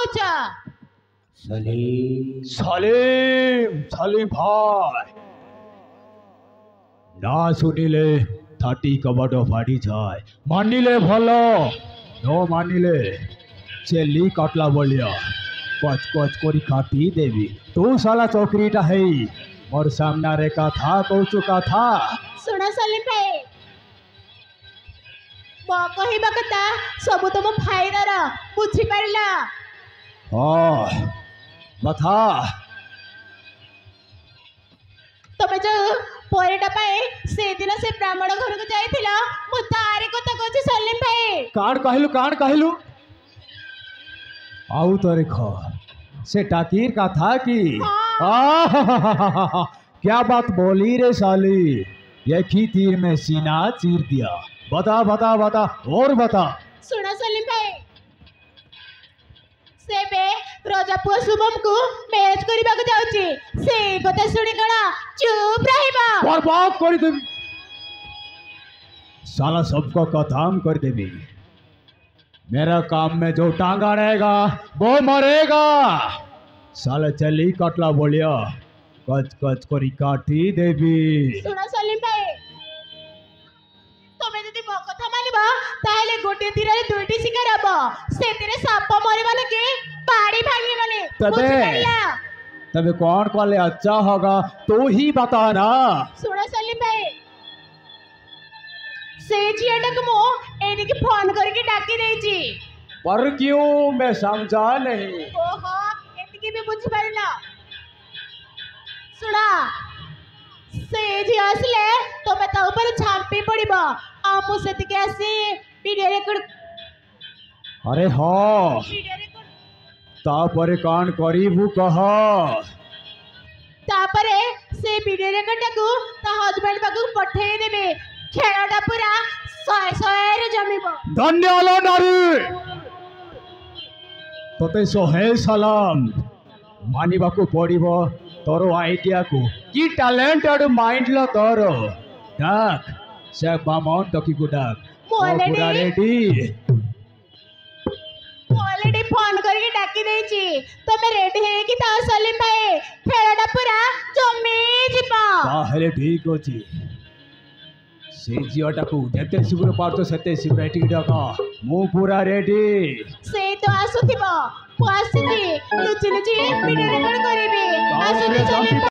कौच सलीम सलीम सलीम भाई ना शुणिले थाटी कबड फाड़ी जाए मानिले भल न मानिले चेली काटला बलिया कच कच करी काटी देवी तू साला चौकरीटा है मोर सामना रे कथा कौचु कथा सुना सलीम भाई मो कहवा कथा सब तुम फायदार बुझी पारा हाँ बता तमे जो पोरेटा पाए से दिन से ब्राह्मण घर को जाइथिला मु तारे कथा कहछि सलीम भाई कान कहलु आउ तोरे ख से टाकीर का था कि आहाहाहा, क्या बात बोली रे साली एक ही तीर में सीना चीर दिया बता बता बता और बता सुना सलीम भाई सेबे प्रजापुर शुभम को मैरिज करबा को जाउची से कथा सुनी कणा चुप रहिबा बर्बाद कर देवी साला सबको खत्म कर देवी मेरा काम में जो टांगा रहेगा वो मरेगा साला चली कटला बोलिया कच कच करी काटी देवी सुना सलीम भाई तमे जदि मो कथा मानिबा ताहेले गोटे तीरे दुईटी शिकार हबो सेतिरे साप मरिबा के पाड़ी भांगिबने तबे कौन कले अच्छा होगा तू ही बता ना सुना सलीम भाई से झियाटक मो एनी के फोन करके डाकी देची पर क्यों मैं समझा नहीं ओहो एतिकी भी बुझ पारिना सुना से झी असले तो मैं ता ऊपर छापी पड़िबा आ मु सेति के आसी वीडियो रिकॉर्ड अरे हाँ वीडियो रिकॉर्ड तापरे कान करीबू कह तापरे से वीडियो रिकॉर्ड को ता हस्बैंड पाकू पठेई देबे खेळटा पूरा 100 रे जमिबो धन्यवाद नारी तोते सोहे सलाम मानिबाकू पड़िबो तोर आइडिया को की टैलेंटेड माइंड लो तोर डाक से बामन टकी को डाक पूरा रेडी ऑलरेडी फोन करके डाकी देची तमे रेडी है कि ता सलीम भाई खेळटा पूरा जमी जिबा ताहेले ठीक होची से जियोटा को जेते शीघ्र पारतो सेते शीघ्र एटी डाका मु पूरा रेडी से तो आसुथिबो आसुथि लुचि लुचि वीडियो रिकॉर्ड करिबे आसुथि सलीम